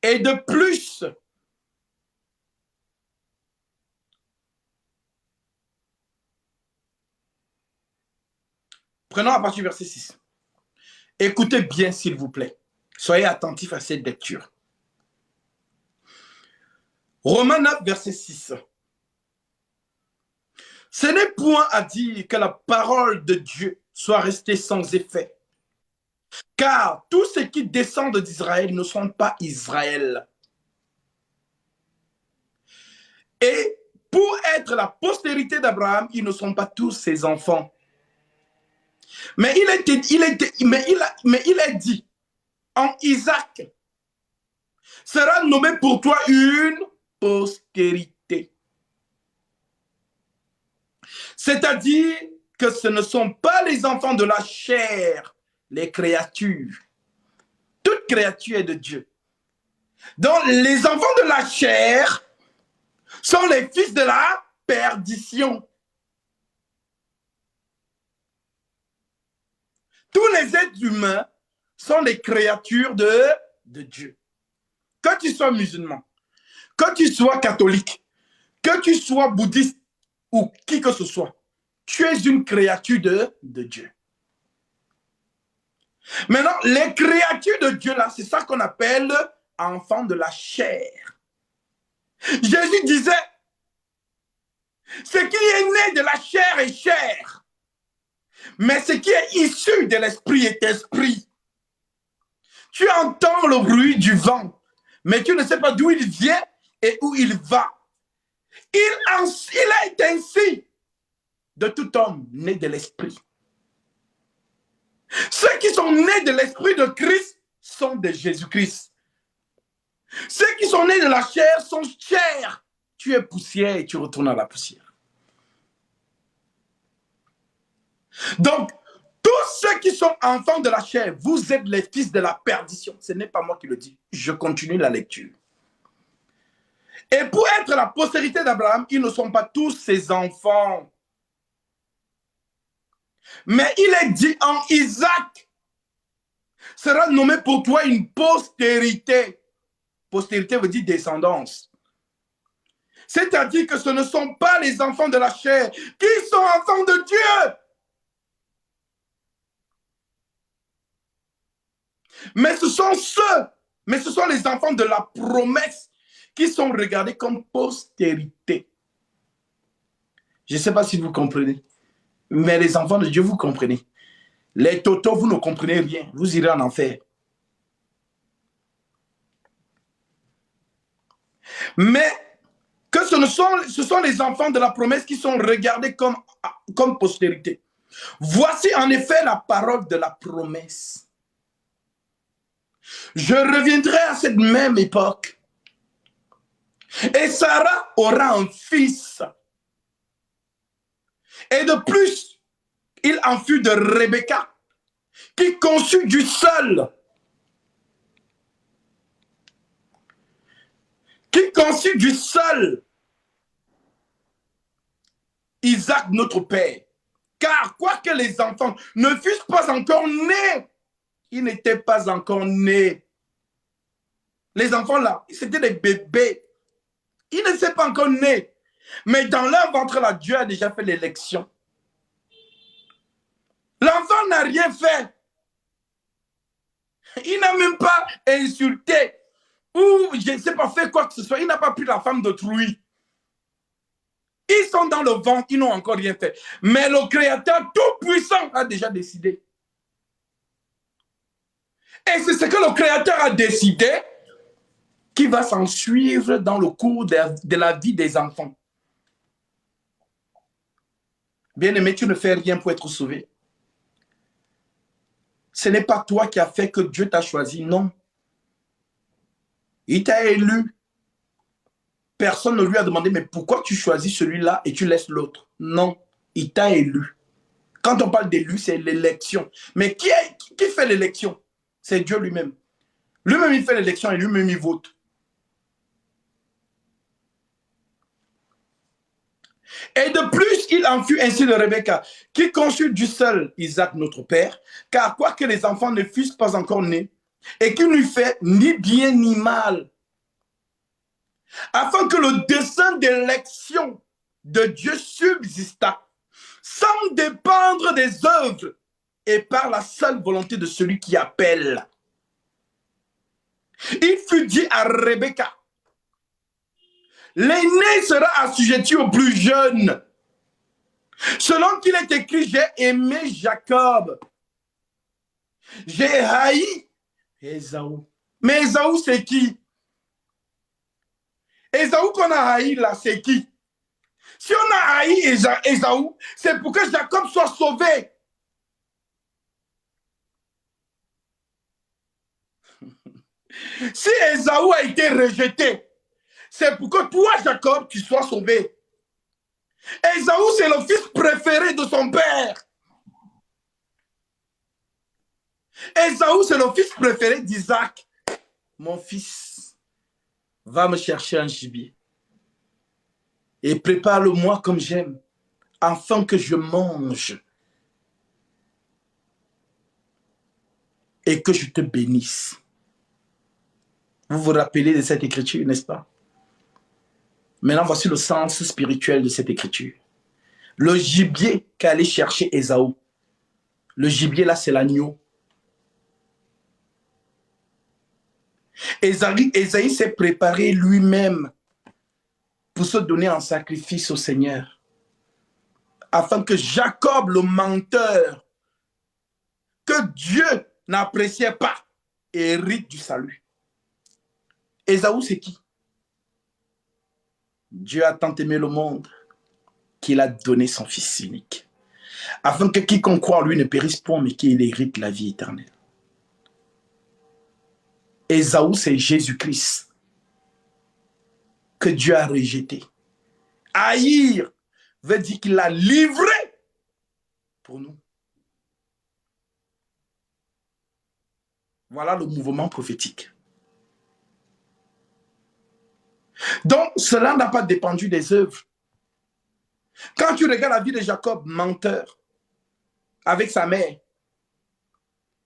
Et de plus, prenons à partir du verset 6. Écoutez bien, s'il vous plaît. Soyez attentifs à cette lecture. Romains 9, verset 6. Ce n'est point à dire que la parole de Dieu soit restée sans effet. Car tous ceux qui descendent d'Israël ne sont pas Israël. Et pour être la postérité d'Abraham, ils ne sont pas tous ses enfants. Mais il a dit, en Isaac sera nommé pour toi une postérité. C'est-à-dire que ce ne sont pas les enfants de la chair, les créatures. Toute créature est de Dieu. Donc les enfants de la chair sont les fils de la perdition. Tous les êtres humains sont les créatures de Dieu. Que tu sois musulman, que tu sois catholique, que tu sois bouddhiste ou qui que ce soit, tu es une créature de Dieu. Maintenant, les créatures de Dieu, là, c'est ça qu'on appelle enfants de la chair. Jésus disait, ce qui est né de la chair est chair, mais ce qui est issu de l'esprit est esprit. Tu entends le bruit du vent, mais tu ne sais pas d'où il vient et où il va. Il est ainsi de tout homme né de l'esprit. Ceux qui sont nés de l'esprit de Christ sont de Jésus-Christ. Ceux qui sont nés de la chair sont chair. Tu es poussière et tu retournes à la poussière. Donc, tous ceux qui sont enfants de la chair, vous êtes les fils de la perdition. Ce n'est pas moi qui le dis. Je continue la lecture. Et pour être la postérité d'Abraham, ils ne sont pas tous ses enfants. Mais il est dit en Isaac sera nommé pour toi une postérité. Postérité veut dire descendance. C'est-à-dire que ce ne sont pas les enfants de la chair qui sont enfants de Dieu. Mais ce sont les enfants de la promesse qui sont regardés comme postérité. Je ne sais pas si vous comprenez, mais les enfants de Dieu, vous comprenez. Les totos, vous ne comprenez rien. Vous irez en enfer. Mais que ce sont les enfants de la promesse qui sont regardés comme postérité. Voici en effet la parole de la promesse. Je reviendrai à cette même époque. Et Sarah aura un fils. Et de plus, il en fut de Rebecca, qui conçut du seul. Isaac, notre père. Car quoique les enfants ne fussent pas encore nés, ils n'étaient pas encore nés. Les enfants là, c'était des bébés. Ils ne sont pas encore nés. Mais dans leur ventre là, Dieu a déjà fait l'élection. L'enfant n'a rien fait. Il n'a même pas insulté. Ou je ne sais pas fait quoi que ce soit. Il n'a pas pris la femme d'autrui. Ils sont dans le ventre, ils n'ont encore rien fait. Mais le Créateur tout-puissant a déjà décidé. Et c'est ce que le Créateur a décidé qui va s'en suivre dans le cours de la vie des enfants. Bien-aimé, tu ne fais rien pour être sauvé. Ce n'est pas toi qui as fait que Dieu t'a choisi, non. Il t'a élu. Personne ne lui a demandé, mais pourquoi tu choisis celui-là et tu laisses l'autre? Non, il t'a élu. Quand on parle d'élu, c'est l'élection. Mais qui fait l'élection? C'est Dieu lui-même. Lui-même, il fait l'élection et lui-même, il vote. Et de plus, il en fut ainsi de Rebecca, qui conçut du seul Isaac, notre père, car quoique les enfants ne fussent pas encore nés, et qu'il n'eût fait ni bien ni mal, afin que le dessein d'élection de Dieu subsista, sans dépendre des œuvres et par la seule volonté de celui qui appelle. Il fut dit à Rebecca, l'aîné sera assujetti au plus jeune. Selon qu'il est écrit, j'ai aimé Jacob, j'ai haï Ésaü. Mais Ésaü, c'est qui? Ésaü qu'on a haï là, c'est qui? Si on a haï Ésaü, c'est pour que Jacob soit sauvé. Si Ésaü a été rejeté, c'est pour que toi, Jacob, tu sois sauvé. Ésaü, c'est le fils préféré de son père. Ésaü, c'est le fils préféré d'Isaac. Mon fils, va me chercher un gibier et prépare-le-moi comme j'aime, afin que je mange et que je te bénisse. Vous vous rappelez de cette écriture, n'est-ce pas? Maintenant, voici le sens spirituel de cette écriture. Le gibier qu'allait chercher Ésaü, le gibier là, c'est l'agneau. Ésaü s'est préparé lui-même pour se donner en sacrifice au Seigneur, afin que Jacob, le menteur, que Dieu n'appréciait pas, hérite du salut. Ésaü, c'est qui? Dieu a tant aimé le monde qu'il a donné son Fils unique, afin que quiconque croit en lui ne périsse point, mais qu'il hérite la vie éternelle. Ésaü, c'est Jésus-Christ que Dieu a rejeté. Haïr veut dire qu'il l'a livré pour nous. Voilà le mouvement prophétique. Donc, cela n'a pas dépendu des œuvres. Quand tu regardes la vie de Jacob, menteur, avec sa mère,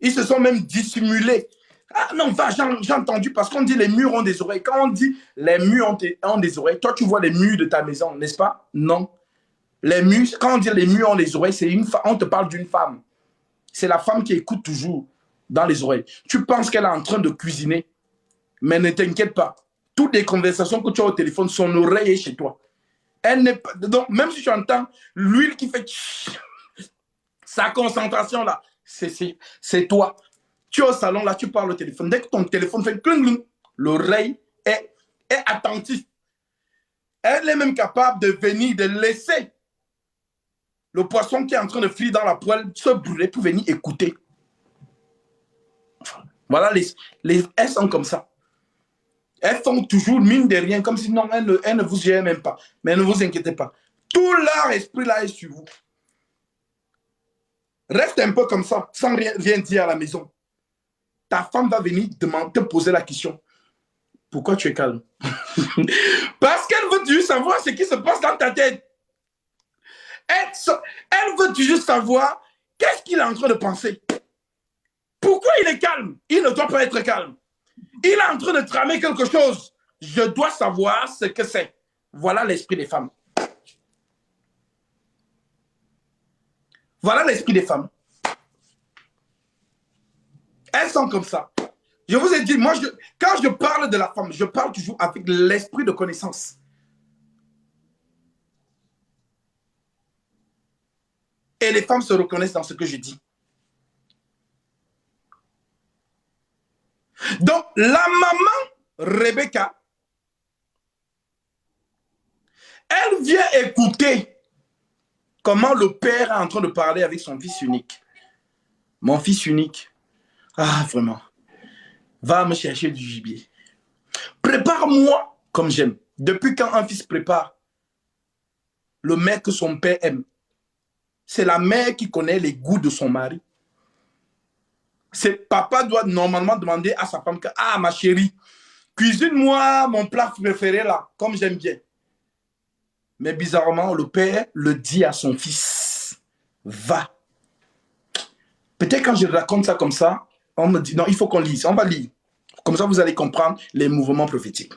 ils se sont même dissimulés. Ah non, va, j'ai entendu, parce qu'on dit les murs ont des oreilles. Quand on dit les murs ont des oreilles, toi tu vois les murs de ta maison, n'est-ce pas? Non. Les murs, quand on dit les murs ont des oreilles, c'est on te parle d'une femme. C'est la femme qui écoute toujours dans les oreilles. Tu penses qu'elle est en train de cuisiner, mais ne t'inquiète pas. Toutes les conversations que tu as au téléphone, son oreille est chez toi. Elle n'est pas, donc, même si tu entends l'huile qui fait sa concentration là, c'est toi. Tu es au salon là, tu parles au téléphone. Dès que ton téléphone fait cling cling, l'oreille est attentive. Elle est même capable de venir, de laisser le poisson qui est en train de frire dans la poêle se brûler pour venir écouter. Voilà, elles sont comme ça. Elles font toujours mine de rien, comme si non, elles ne vous gèrent même pas. Mais ne vous inquiétez pas. Tout leur esprit là est sur vous. Reste un peu comme ça, sans rien dire à la maison. Ta femme va venir te poser la question. Pourquoi tu es calme? Parce qu'elle veut juste savoir ce qui se passe dans ta tête. Elle veut juste savoir qu'est-ce qu'il est en train de penser. Pourquoi il est calme? Il ne doit pas être calme. Il est en train de tramer quelque chose. Je dois savoir ce que c'est. Voilà l'esprit des femmes. Voilà l'esprit des femmes. Elles sont comme ça. Je vous ai dit, moi, quand je parle de la femme, je parle toujours avec l'esprit de connaissance. Et les femmes se reconnaissent dans ce que je dis. Donc, la maman, Rebecca, elle vient écouter comment le père est en train de parler avec son fils unique. Mon fils unique, ah vraiment, va me chercher du gibier. Prépare-moi comme j'aime. Depuis quand un fils prépare le mec que son père aime? C'est la mère qui connaît les goûts de son mari. Papa doit normalement demander à sa femme que, ah ma chérie, cuisine-moi mon plat préféré là, comme j'aime bien. Mais bizarrement, le père le dit à son fils, va. Peut-être quand je raconte ça comme ça, on me dit, non, il faut qu'on lise, on va lire. Comme ça, vous allez comprendre les mouvements prophétiques.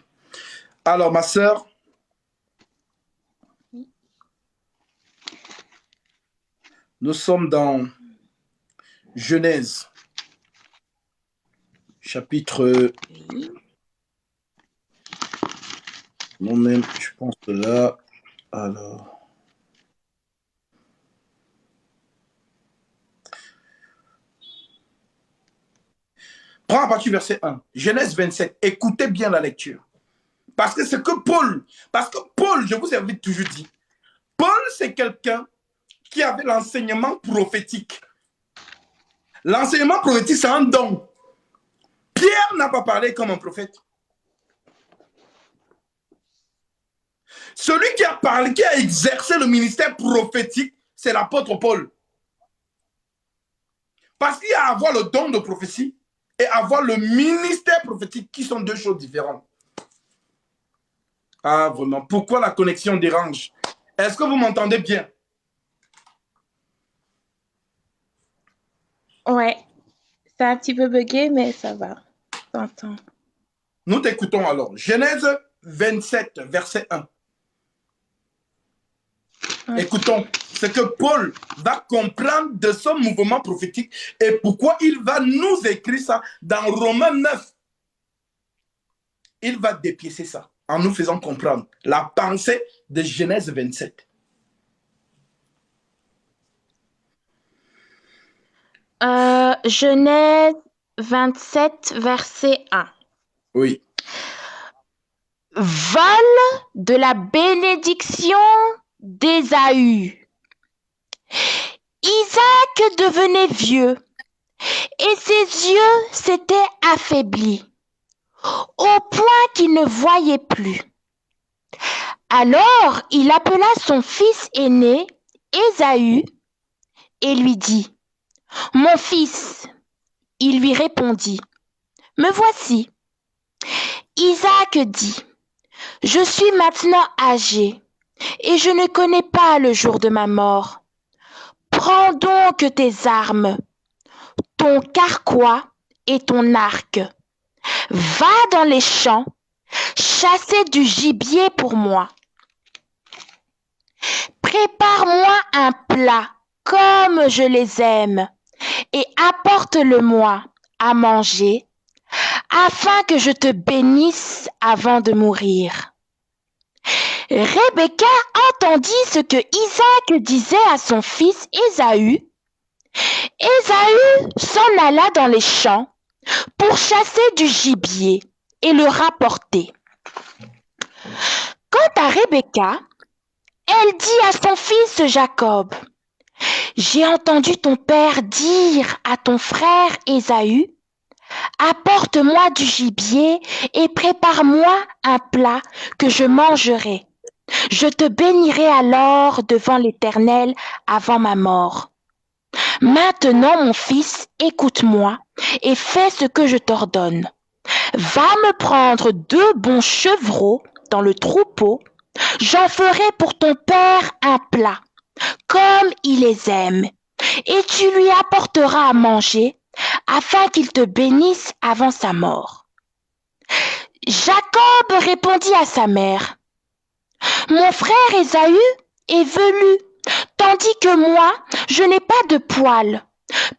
Alors, ma sœur, nous sommes dans Genèse, chapitre... Oui. Non, même, je pense que là... Alors... Prends à partir du verset 1. Genèse 27. Écoutez bien la lecture. Parce que c'est que Paul... Parce que Paul, je vous avais toujours dit, Paul, c'est quelqu'un qui avait l'enseignement prophétique. L'enseignement prophétique, c'est un don. Pierre n'a pas parlé comme un prophète. Celui qui a parlé, qui a exercé le ministère prophétique, c'est l'apôtre Paul. Parce qu'il y a à avoir le don de prophétie et avoir le ministère prophétique qui sont deux choses différentes. Ah, vraiment. Pourquoi la connexion dérange? Est-ce que vous m'entendez bien? Ouais, c'est un petit peu bugué, mais ça va. T'entends. Nous t'écoutons alors. Genèse 27, verset 1. Ouais. Écoutons ce que Paul va comprendre de son mouvement prophétique et pourquoi il va nous écrire ça dans Romains 9. Il va dépiécer ça en nous faisant comprendre la pensée de Genèse 27. Genèse 27, verset 1. Oui. Vol de la bénédiction d'Ésaü. Isaac devenait vieux et ses yeux s'étaient affaiblis au point qu'il ne voyait plus. Alors il appela son fils aîné, Ésaü, et lui dit, « Mon fils. » Il lui répondit, « Me voici. » Isaac dit, « Je suis maintenant âgé et je ne connais pas le jour de ma mort. Prends donc tes armes, ton carquois et ton arc. Va dans les champs, chasser du gibier pour moi. Prépare-moi un plat comme je les aime et apporte-le-moi à manger afin que je te bénisse avant de mourir. » Rebecca entendit ce que Isaac disait à son fils Ésaü. Ésaü s'en alla dans les champs pour chasser du gibier et le rapporter. Quant à Rebecca, elle dit à son fils Jacob, « J'ai entendu ton père dire à ton frère Ésaü, apporte-moi du gibier et prépare-moi un plat que je mangerai. Je te bénirai alors devant l'Éternel avant ma mort. Maintenant, mon fils, écoute-moi et fais ce que je t'ordonne. Va me prendre 2 bons chevreaux dans le troupeau. J'en ferai pour ton père un plat, comme il les aime, et tu lui apporteras à manger, afin qu'il te bénisse avant sa mort. » Jacob répondit à sa mère, « Mon frère Ésaü est velu, tandis que moi, je n'ai pas de poils.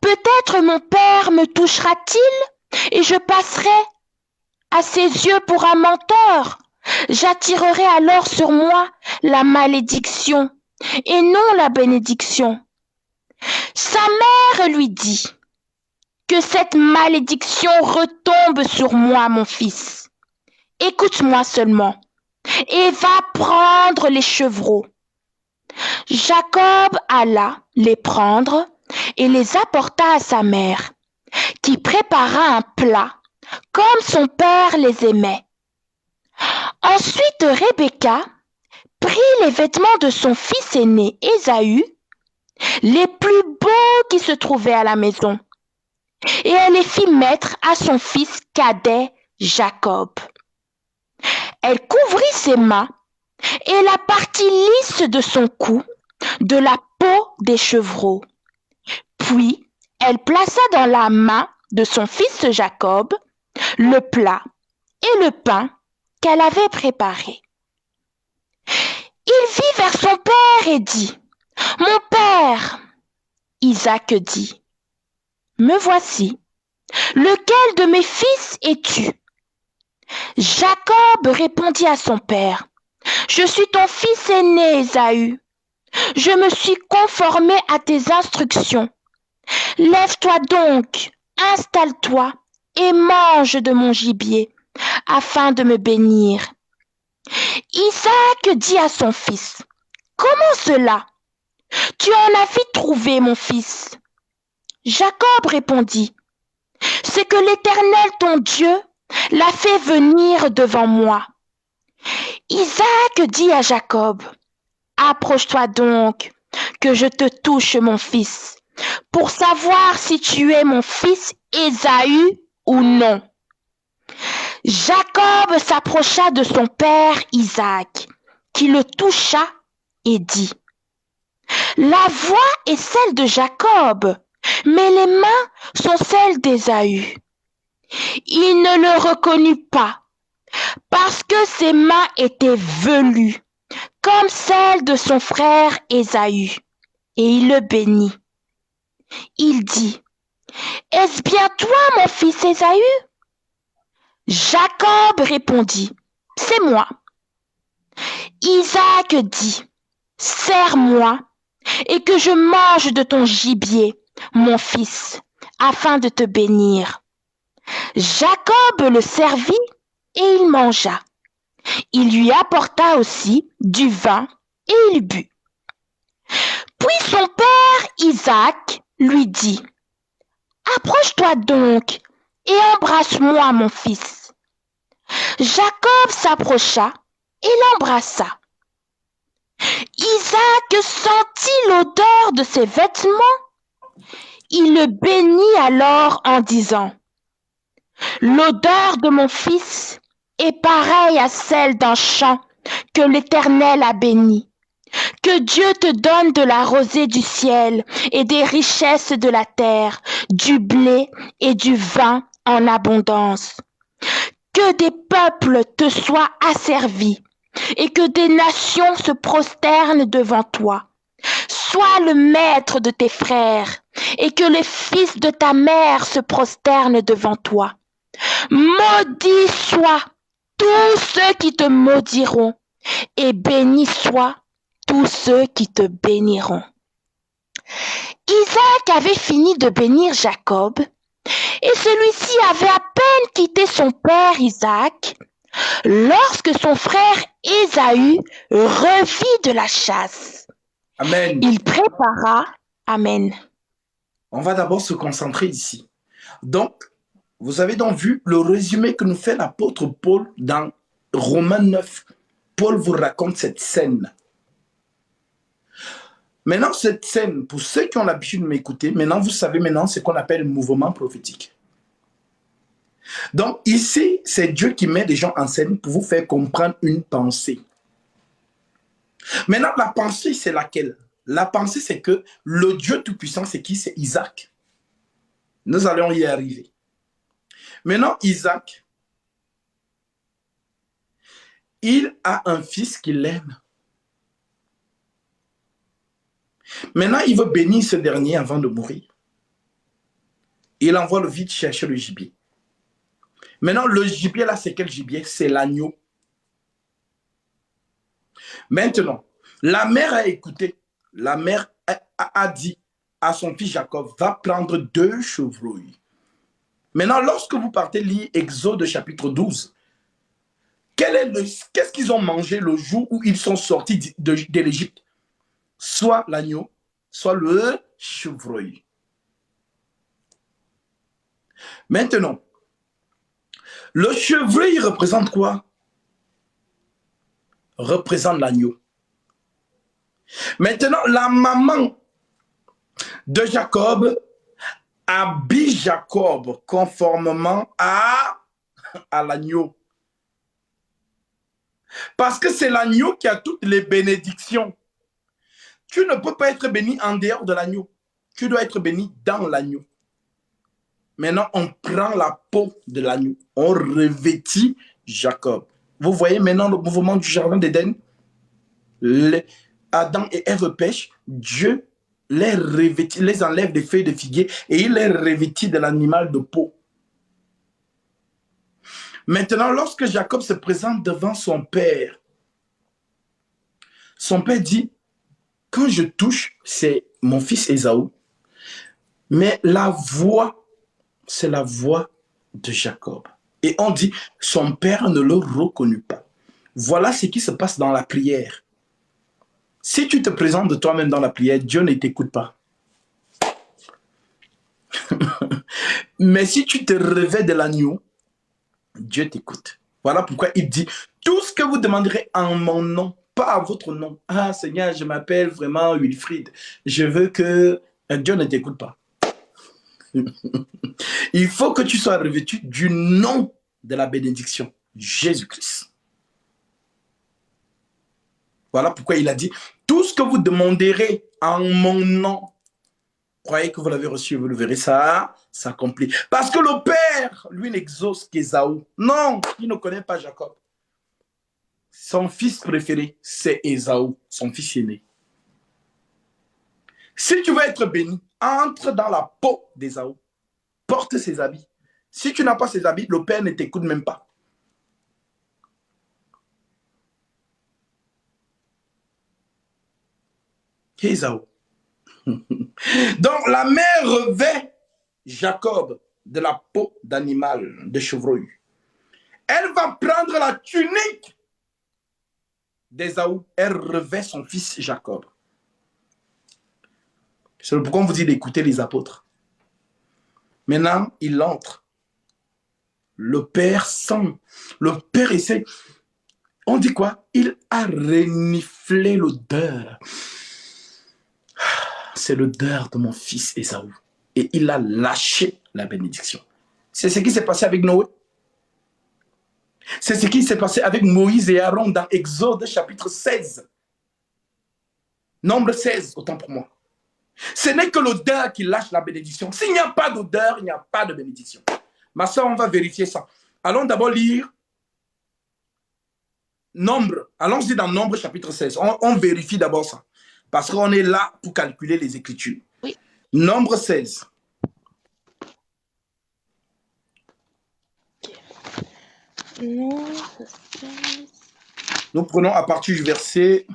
Peut-être mon père me touchera-t-il et je passerai à ses yeux pour un menteur. J'attirerai alors sur moi la malédiction et non la bénédiction. » Sa mère lui dit, « Que cette malédiction retombe sur moi, mon fils. Écoute-moi seulement et va prendre les chevreaux. » Jacob alla les prendre et les apporta à sa mère, qui prépara un plat comme son père les aimait. Ensuite, Rebecca prit les vêtements de son fils aîné Ésaü, les plus beaux qui se trouvaient à la maison, et elle les fit mettre à son fils cadet Jacob. Elle couvrit ses mains et la partie lisse de son cou de la peau des chevreaux. Puis, elle plaça dans la main de son fils Jacob le plat et le pain qu'elle avait préparé. Il vit vers son père et dit, « Mon père !» Isaac dit, « Me voici. Lequel de mes fils es-tu » Jacob répondit à son père, « Je suis ton fils aîné, Ésaü. Je me suis conformé à tes instructions. Lève-toi donc, installe-toi et mange de mon gibier, afin de me bénir. » Isaac dit à son fils, « Comment cela? Tu en as vite trouvé, mon fils. » Jacob répondit, « C'est que l'Éternel, ton Dieu, l'a fait venir devant moi. » Isaac dit à Jacob, « Approche-toi donc, que je te touche, mon fils, pour savoir si tu es mon fils Ésaü ou non. » Jacob s'approcha de son père Isaac, qui le toucha et dit, « La voix est celle de Jacob, mais les mains sont celles d'Ésaü. » Il ne le reconnut pas, parce que ses mains étaient velues, comme celles de son frère Ésaü, et il le bénit. Il dit, « Est-ce bien toi, mon fils Ésaü ?» Jacob répondit, « C'est moi. » Isaac dit, « Sers-moi, et que je mange de ton gibier, mon fils, afin de te bénir. » Jacob le servit, et il mangea. Il lui apporta aussi du vin, et il but. Puis son père Isaac lui dit, « Approche-toi donc, et embrasse-moi, mon fils. » Jacob s'approcha et l'embrassa. Isaac sentit l'odeur de ses vêtements. Il le bénit alors en disant, « L'odeur de mon fils est pareille à celle d'un champ que l'Éternel a béni. Que Dieu te donne de la rosée du ciel et des richesses de la terre, du blé et du vin en abondance. Que des peuples te soient asservis et que des nations se prosternent devant toi. Sois le maître de tes frères et que les fils de ta mère se prosternent devant toi. Maudit soit tous ceux qui te maudiront et béni soit tous ceux qui te béniront. » Isaac avait fini de bénir Jacob, et celui-ci avait à peine quitté son père Isaac, lorsque son frère Ésaü revit de la chasse. Amen. Il prépara, Amen. On va d'abord se concentrer ici. Donc, vous avez donc vu le résumé que nous fait l'apôtre Paul dans Romains 9. Paul vous raconte cette scène. Maintenant, cette scène, pour ceux qui ont l'habitude de m'écouter, maintenant, vous savez maintenant ce qu'on appelle le mouvement prophétique. Donc, ici, c'est Dieu qui met les gens en scène pour vous faire comprendre une pensée. Maintenant, la pensée, c'est laquelle? La pensée, c'est que le Dieu Tout-Puissant, c'est qui? C'est Isaac. Nous allons y arriver. Maintenant, Isaac, il a un fils qu'il aime. Maintenant, il veut bénir ce dernier avant de mourir. Il envoie le vite chercher le gibier. Maintenant, le gibier là, c'est quel gibier? C'est l'agneau. Maintenant, la mère a écouté. La mère a dit à son fils Jacob, va prendre 2 chevreuils. Maintenant, lorsque vous partez lire Exode chapitre 12, qu'est-ce qu'ils ont mangé le jour où ils sont sortis de l'Égypte? Soit l'agneau, soit le chevreuil. Maintenant, le chevreuil représente quoi? Représente l'agneau. Maintenant, la maman de Jacob habille Jacob conformément à l'agneau. Parce que c'est l'agneau qui a toutes les bénédictions. Tu ne peux pas être béni en dehors de l'agneau. Tu dois être béni dans l'agneau. Maintenant, on prend la peau de l'agneau. On revêtit Jacob. Vous voyez maintenant le mouvement du jardin d'Éden. Les- Adam et Ève pêchent. Dieu les revêtit, les enlève des feuilles de figuier et il les revêtit de l'animal de peau. Maintenant, lorsque Jacob se présente devant son père dit, quand je touche, c'est mon fils Ésaü, mais la voix, c'est la voix de Jacob. Et on dit, son père ne le reconnut pas. Voilà ce qui se passe dans la prière. Si tu te présentes de toi-même dans la prière, Dieu ne t'écoute pas. Mais si tu te revêts de l'agneau, Dieu t'écoute. Voilà pourquoi il dit, tout ce que vous demanderez en mon nom, pas à votre nom. Ah Seigneur, je m'appelle vraiment Wilfried. Je veux que... Dieu ne t'écoute pas. Il faut que tu sois revêtu du nom de la bénédiction, Jésus-Christ. Voilà pourquoi il a dit, tout ce que vous demanderez en mon nom, croyez que vous l'avez reçu, vous le verrez, ça s'accomplit. Parce que le Père, lui, n'exauce qu'Ésaü. Non, il ne connaît pas Jacob. Son fils préféré, c'est Ésaü, son fils aîné. Si tu veux être béni, entre dans la peau d'Ésaü. Porte ses habits. Si tu n'as pas ses habits, le Père ne t'écoute même pas. Ésaü. Donc la mère revêt Jacob de la peau d'animal, de chevreuil. Elle va prendre la tunique d'Ésaü. Elle revêt son fils Jacob. C'est pourquoi on vous dit d'écouter les apôtres. Maintenant, il entre. Le Père sent. Le Père essaie. On dit quoi? Il a reniflé l'odeur. C'est l'odeur de mon fils Ésaü. Et il a lâché la bénédiction. C'est ce qui s'est passé avec Noé. C'est ce qui s'est passé avec Moïse et Aaron dans Exode chapitre 16. Nombre 16, autant pour moi. Ce n'est que l'odeur qui lâche la bénédiction. S'il n'y a pas d'odeur, il n'y a pas de bénédiction. Ma soeur, on va vérifier ça. Allons d'abord lire Nombre. Allons-y dans Nombre chapitre 16. On vérifie d'abord ça. Parce qu'on est là pour calculer les Écritures. Oui. Nombre 16. Nombre 16. Nous prenons à partir du verset...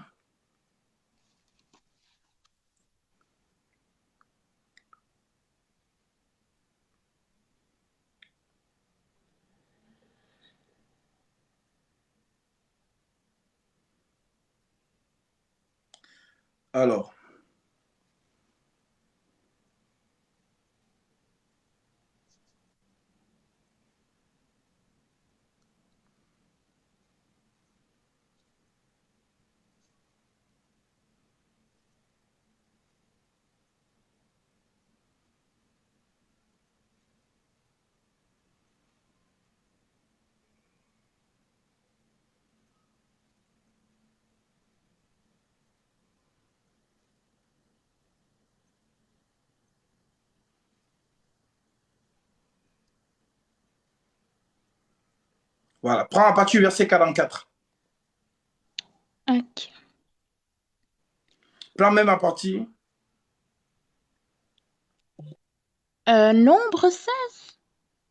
Alors... Voilà, prends à partir du verset 44. Ok. Prends même à partir... Nombre 16.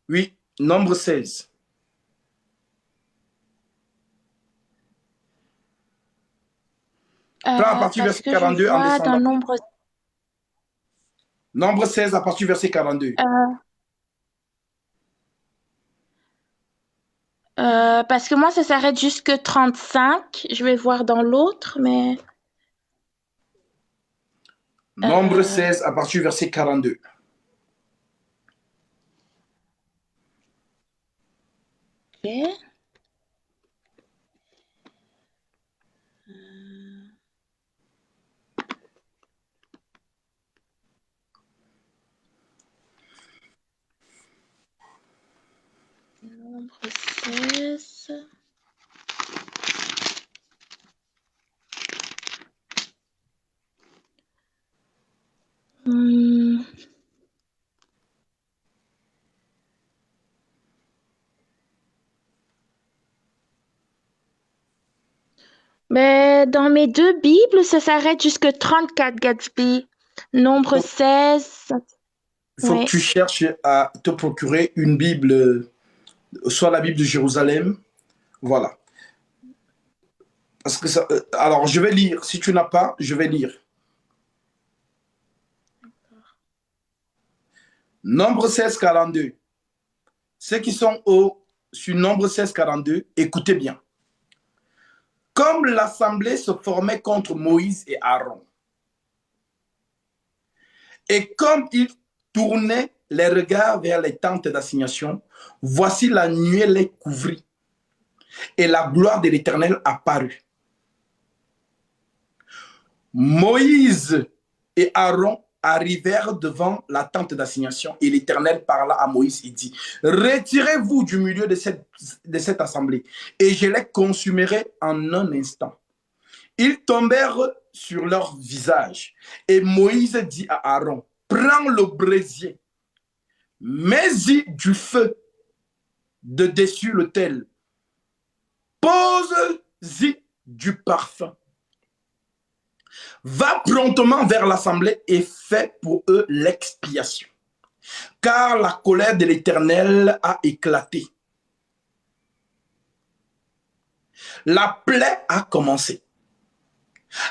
Oui, Nombre 16. Prends à partir du Parce verset que je 42 en vois dans descendant. nombre... Nombre 16 à partir du verset 42. Parce que moi, ça s'arrête jusque 35. Je vais voir dans l'autre, mais... Nombre 16 à partir du verset 42. Ok. Nombre 16. Hmm. Mais dans mes deux Bibles, ça s'arrête jusque 34 Gatsby. Nombre 16. Il faut que Oui. tu cherches à te procurer une Bible, soit la Bible de Jérusalem. Voilà. Parce que ça, alors, je vais lire. Si tu n'as pas, je vais lire. Nombre 16, 42. Ceux qui sont sur Nombre 16, 42, écoutez bien. Comme l'assemblée se formait contre Moïse et Aaron, et comme ils tournaient les regards vers les tentes d'assignation, voici la nuée les couvrit, et la gloire de l'Éternel apparut. Moïse et Aaron arrivèrent devant la tente d'assignation, et l'Éternel parla à Moïse et dit, retirez-vous du milieu de cette assemblée, et je les consumerai en un instant. Ils tombèrent sur leur visage, et Moïse dit à Aaron, prends le brésier, mets-y du feu de dessus l'autel, pose-y du parfum. Va promptement vers l'assemblée et fais pour eux l'expiation. Car la colère de l'Éternel a éclaté. La plaie a commencé.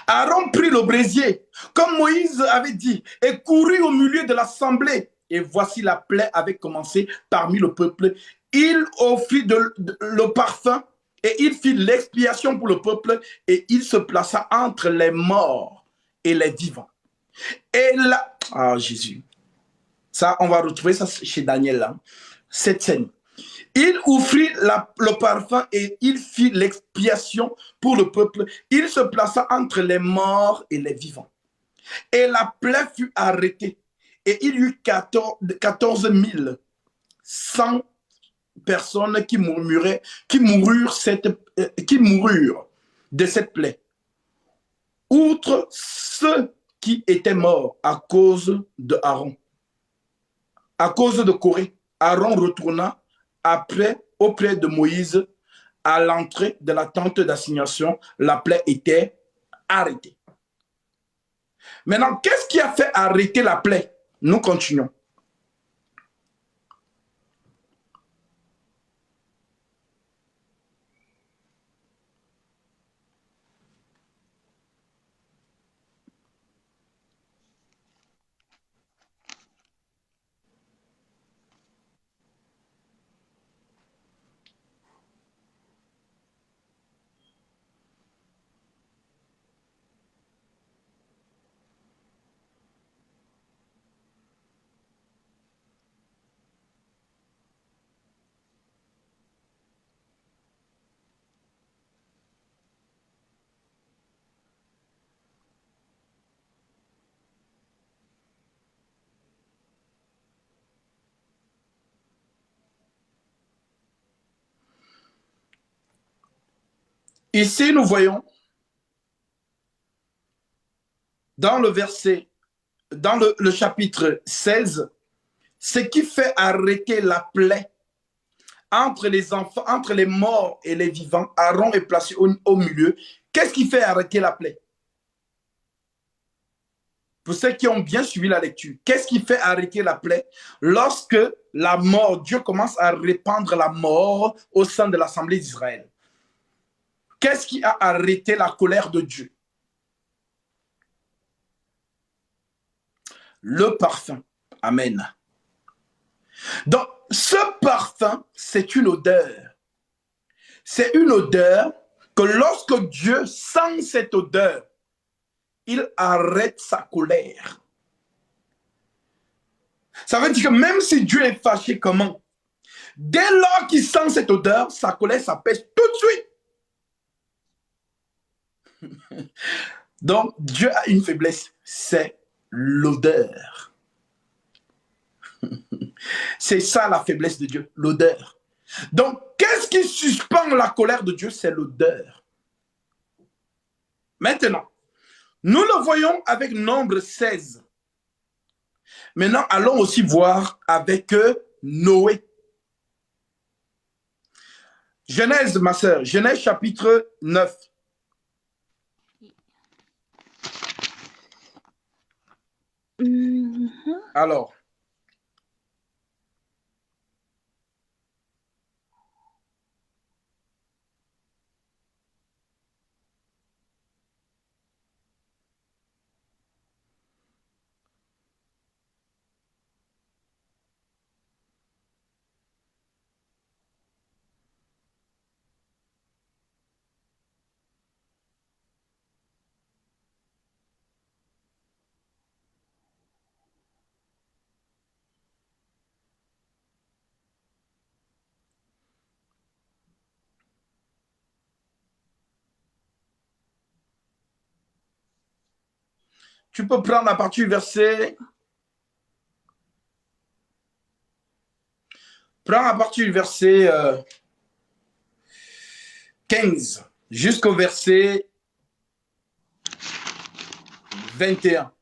Aaron prit le brésier, comme Moïse avait dit, et courut au milieu de l'assemblée. Et voici la plaie avait commencé parmi le peuple. Il offrit le parfum et il fit l'expiation pour le peuple et il se plaça entre les morts et les vivants. Et là, ah Jésus, ça on va retrouver ça chez Daniel là, cette scène. Il offrit le parfum et il fit l'expiation pour le peuple. Il se plaça entre les morts et les vivants. Et la plaie fut arrêtée. Et il y eut 14 100 personnes qui moururent de cette plaie. Outre ceux qui étaient morts à cause de Aaron, à cause de Corée, Aaron retourna auprès de Moïse à l'entrée de la tente d'assignation. La plaie était arrêtée. Maintenant, qu'est-ce qui a fait arrêter la plaie? Nous continuons. Ici, nous voyons dans le verset, dans le chapitre 16, ce qui fait arrêter la plaie entre les enfants, entre les morts et les vivants. Aaron est placé au milieu. Qu'est-ce qui fait arrêter la plaie? Pour ceux qui ont bien suivi la lecture, qu'est-ce qui fait arrêter la plaie lorsque la mort, Dieu commence à répandre la mort au sein de l'Assemblée d'Israël? Qu'est-ce qui a arrêté la colère de Dieu? Le parfum. Amen. Donc, ce parfum, c'est une odeur. C'est une odeur que lorsque Dieu sent cette odeur, il arrête sa colère. Ça veut dire que même si Dieu est fâché, comment? Dès lors qu'il sent cette odeur, sa colère s'apaise tout de suite. Donc, Dieu a une faiblesse, c'est l'odeur. C'est ça la faiblesse de Dieu, l'odeur. Donc, qu'est-ce qui suspend la colère de Dieu? C'est l'odeur. Maintenant, nous le voyons avec Nombre 16. Maintenant, allons aussi voir avec Noé. Genèse, ma sœur, Genèse chapitre 9. Mhm. Alors, tu peux prendre à partir du verset... Prends à partir du verset 15 jusqu'au verset 21.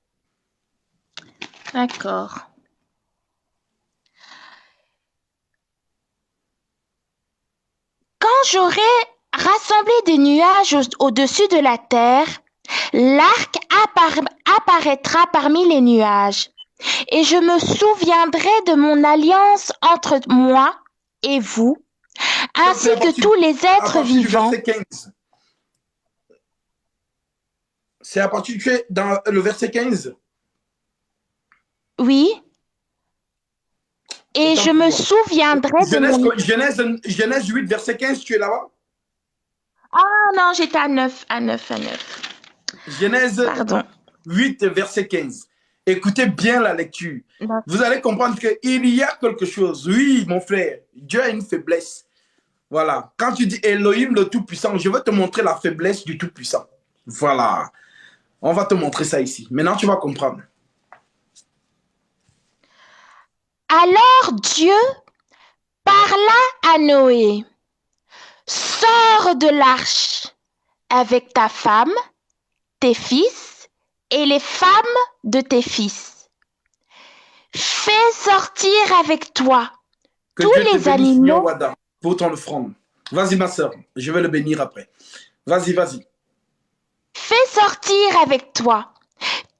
D'accord. Quand j'aurai rassemblé des nuages au-dessus de la terre, l'arc apparaîtra parmi les nuages, et je me souviendrai de mon alliance entre moi et vous, ainsi que tous les À êtres partir du vivants. verset 15. C'est à partir du dans le verset 15. Oui. Et Autant je pour me moi. souviendrai de mon... Genèse 8, verset 15, tu es là-bas? Ah non, j'étais à 9, à 9, à 9. Genèse Pardon. 8, verset 15. Écoutez bien la lecture. Vous allez comprendre qu'il y a quelque chose. Oui, mon frère, Dieu a une faiblesse. Voilà. Quand tu dis Elohim le Tout-Puissant, je vais te montrer la faiblesse du Tout-Puissant. Voilà. On va te montrer ça ici. Maintenant, tu vas comprendre. Alors Dieu parla à Noé. Sors de l'arche avec ta femme, tes fils et les femmes de tes fils. Fais sortir avec toi Que tous Dieu te les bénisse, Seigneur animaux. Wada, pour ton offrande. Vas-y, ma soeur. Je vais le bénir après. Vas-y, vas-y. Fais sortir avec toi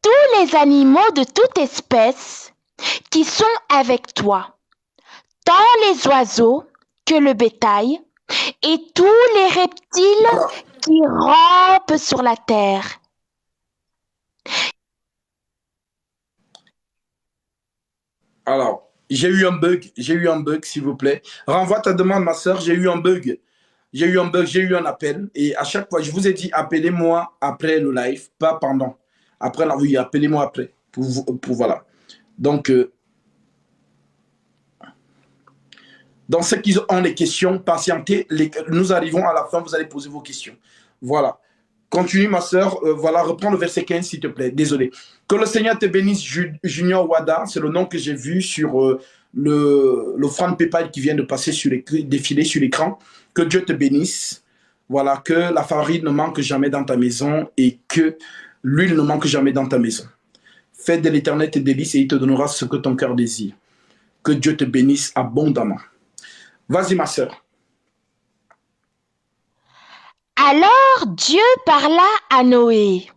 tous les animaux de toute espèce qui sont avec toi, tant les oiseaux que le bétail, et tous les reptiles Voilà. qui rampent sur la terre. Alors, j'ai eu un bug, s'il vous plaît. Renvoie ta demande, ma soeur, j'ai eu un bug. J'ai eu un appel. Et à chaque fois, je vous ai dit, appelez-moi après le live, pas pendant. Après la vue, appelez-moi après. Voilà. Donc, dans ceux qui ont des questions, patientez. Nous arrivons à la fin, vous allez poser vos questions. Voilà. Continue, ma soeur. Voilà, reprends le verset 15, s'il te plaît. Désolé. Que le Seigneur te bénisse, Junior Wada. C'est le nom que j'ai vu sur le franc PayPal qui vient de passer défiler sur l'écran. Que Dieu te bénisse. Voilà, que la farine ne manque jamais dans ta maison et que l'huile ne manque jamais dans ta maison. Fais de l'Éternel tes délices et il te donnera ce que ton cœur désire. Que Dieu te bénisse abondamment. Vas-y, ma soeur. Alors Dieu parla à Noé.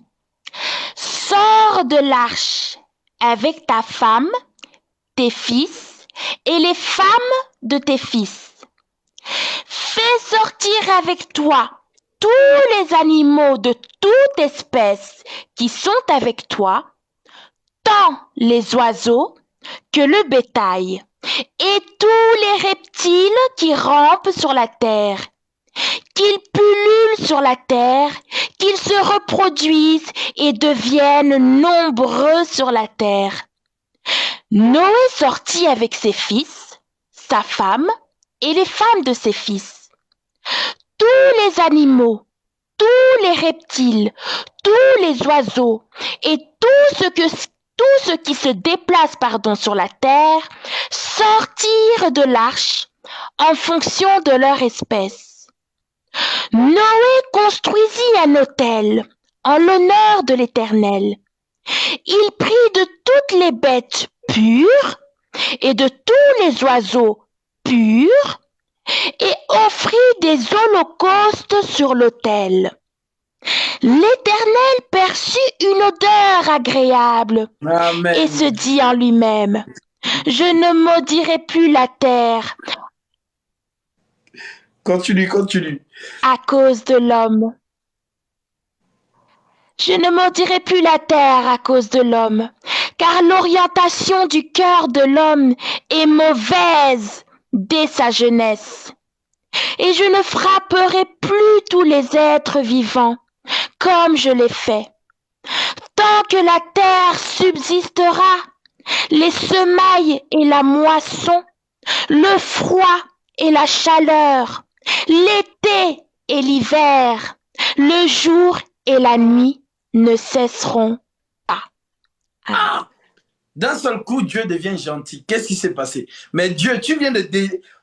Sors de l'arche avec ta femme, tes fils et les femmes de tes fils. Fais sortir avec toi tous les animaux de toute espèce qui sont avec toi, tant les oiseaux que le bétail, et tous les reptiles qui rampent sur la terre, qu'ils pullulent sur la terre, qu'ils se reproduisent et deviennent nombreux sur la terre. Noé sortit avec ses fils, sa femme et les femmes de ses fils. Tous les animaux, tous les reptiles, tous les oiseaux et tout ce qui se déplace sur la terre sortirent de l'arche en fonction de leur espèce. Noé construisit un autel en l'honneur de l'Éternel. Il prit de toutes les bêtes pures et de tous les oiseaux purs et offrit des holocaustes sur l'autel. L'Éternel perçut une odeur agréable et Amen. se dit en lui-même, je ne maudirai plus la terre Continue, continue. à cause de l'homme. Je ne maudirai plus la terre à cause de l'homme, car l'orientation du cœur de l'homme est mauvaise dès sa jeunesse. Et je ne frapperai plus tous les êtres vivants, comme je l'ai fait. Tant que la terre subsistera, les semailles et la moisson, le froid et la chaleur, l'été et l'hiver, le jour et la nuit ne cesseront pas. Ah! D'un seul coup, Dieu devient gentil. Qu'est-ce qui s'est passé? Mais Dieu, tu viens de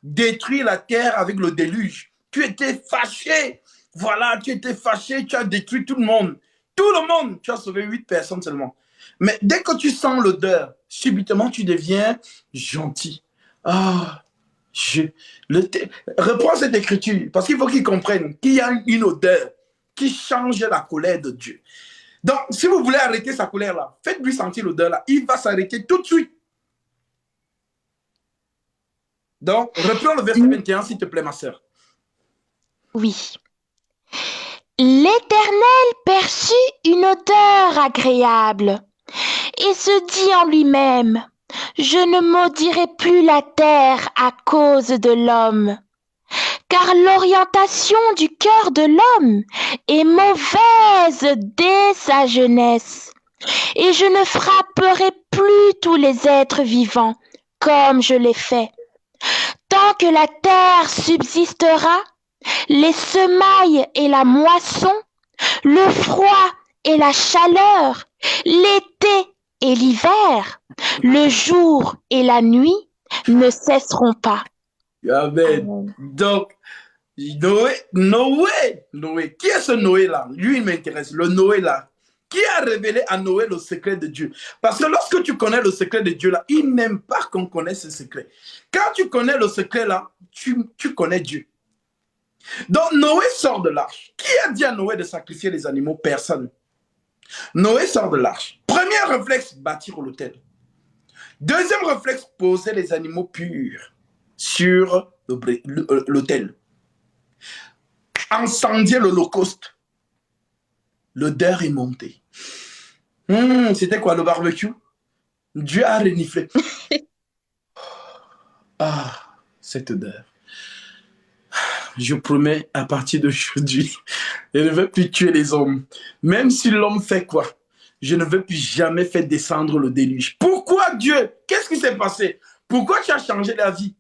détruire la terre avec le déluge. Tu étais fâché. Voilà, tu étais fâché, tu as détruit tout le monde. Tout le monde. Tu as sauvé 8 personnes seulement. Mais dès que tu sens l'odeur, subitement, tu deviens gentil. Ah, reprends cette écriture, parce qu'il faut qu'ils comprennent qu'il y a une odeur qui change la colère de Dieu. Donc, si vous voulez arrêter sa colère là, faites-lui sentir l'odeur là. Il va s'arrêter tout de suite. Donc, reprends le verset 21, s'il te plaît, ma sœur. Oui. L'Éternel perçut une odeur agréable et se dit en lui-même, je ne maudirai plus la terre à cause de l'homme, car l'orientation du cœur de l'homme est mauvaise dès sa jeunesse, et je ne frapperai plus tous les êtres vivants comme je l'ai fait. Tant que la terre subsistera, les semailles et la moisson, le froid et la chaleur, l'été et l'hiver, le jour et la nuit ne cesseront pas. Amen. Donc, Noé. Qui est ce Noé là? Lui, il m'intéresse. Le Noé là. Qui a révélé à Noé le secret de Dieu? Parce que lorsque tu connais le secret de Dieu là, il n'aime pas qu'on connaisse ce secret. Quand tu connais le secret là, tu connais Dieu. Donc Noé sort de l'arche. Qui a dit à Noé de sacrifier les animaux? Personne. Noé sort de l'arche. Premier réflexe, bâtir l'autel. Deuxième réflexe, poser les animaux purs sur l'autel. Incendier l'holocauste. L'odeur est montée. C'était quoi, le barbecue? Dieu a reniflé. Ah, cette odeur. Je promets, à partir d'aujourd'hui, je ne veux plus tuer les hommes. Même si l'homme fait quoi, je ne veux plus jamais faire descendre le déluge. Pourquoi Dieu? Qu'est-ce qui s'est passé? Pourquoi tu as changé la vie?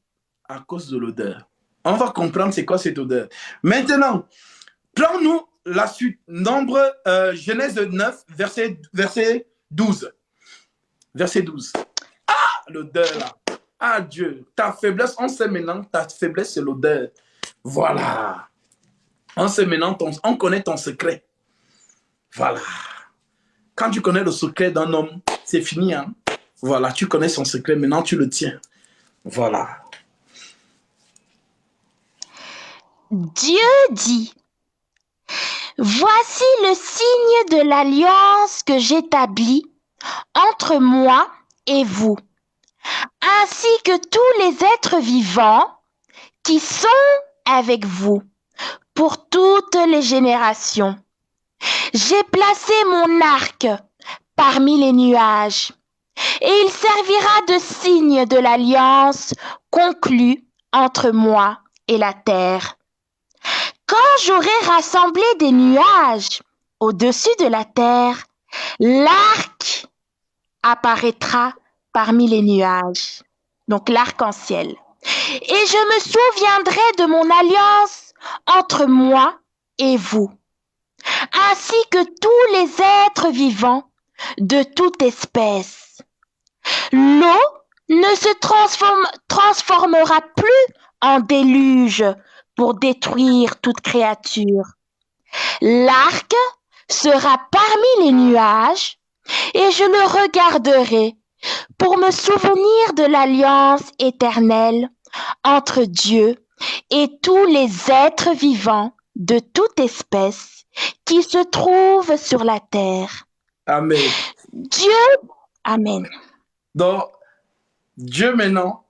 À cause de l'odeur. On va comprendre c'est quoi cette odeur. Maintenant, prends-nous la suite. Nombre, Genèse 9, verset 12. Verset 12. Ah, l'odeur là. Ah Dieu, ta faiblesse, on sait maintenant, ta faiblesse c'est l'odeur. Voilà. On sait maintenant, on connaît ton secret. Voilà. Quand tu connais le secret d'un homme, c'est fini. Hein? Voilà, tu connais son secret, maintenant tu le tiens. Voilà. Dieu dit, voici le signe de l'alliance que j'établis entre moi et vous, ainsi que tous les êtres vivants qui sont avec vous pour toutes les générations. J'ai placé mon arc parmi les nuages, et il servira de signe de l'alliance conclue entre moi et la terre. Quand j'aurai rassemblé des nuages au-dessus de la terre, l'arc apparaîtra parmi les nuages, donc l'arc-en-ciel. Et je me souviendrai de mon alliance entre moi et vous, ainsi que tous les êtres vivants de toute espèce. L'eau ne se transformera plus en déluge pour détruire toute créature. L'arc sera parmi les nuages et je le regarderai pour me souvenir de l'alliance éternelle entre Dieu et tous les êtres vivants de toute espèce qui se trouve sur la terre. Amen. Dieu, Amen. Donc, Dieu maintenant,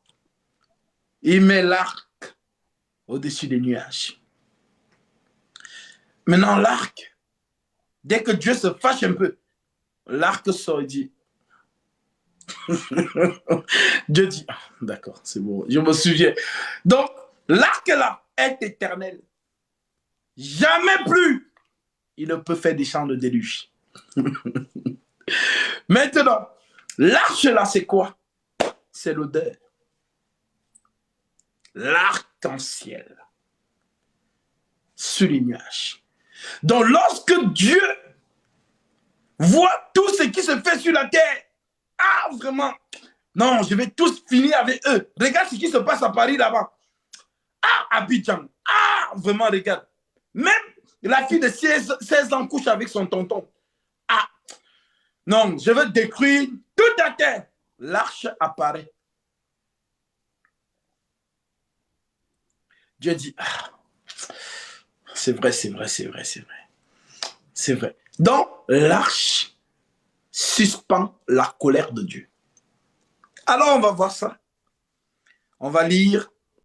il met l'arc au-dessus des nuages. Maintenant, l'arc, dès que Dieu se fâche un peu, l'arc sort et dit, Dieu dit, d'accord, c'est bon, je me souviens. Donc, l'arc là est éternel. Jamais plus il ne peut faire des chants de déluge. Maintenant, l'arche là, c'est quoi? C'est l'odeur. L'arc-en-ciel sur les nuages. Donc, lorsque Dieu voit tout ce qui se fait sur la terre, ah, vraiment, non, je vais tous finir avec eux. Regarde ce qui se passe à Paris là-bas. Ah, Abidjan. Ah, vraiment, regarde. Même la fille de 16 ans couche avec son tonton. Ah, non, je veux détruire toute la terre. L'arche apparaît. Dieu dit, ah, c'est vrai, c'est vrai, c'est vrai, c'est vrai. C'est vrai. Donc, l'arche suspend la colère de Dieu. Alors, on va voir ça. On va lire